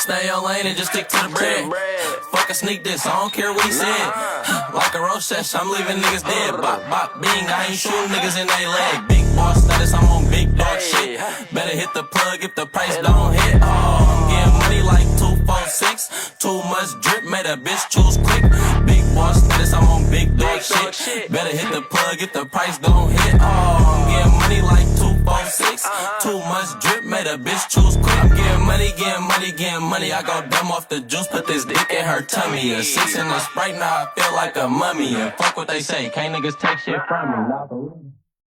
stay on lane and just stick to the bread. Fuck a sneak this, I don't care what he said. Like a roast sesh, I'm leaving niggas dead. Bop, bop, bing, I ain't shooting niggas in they leg. Big boss status, I'm on big dog shit. Better hit the plug if the price don't hit. Oh, I'm getting money like 246. Too much drip, made a bitch choose quick. Big boss status, I'm on big dog shit. Better hit the plug if the price don't hit. Oh, I'm getting money like 246. Too much drip, made a bitch choose quick. I'm getting money, getting money, getting money. I go dumb off the juice, put this dick in her tummy. A 6 in the Sprite, now I feel like a mummy. And fuck what they say, can't niggas take shit from me.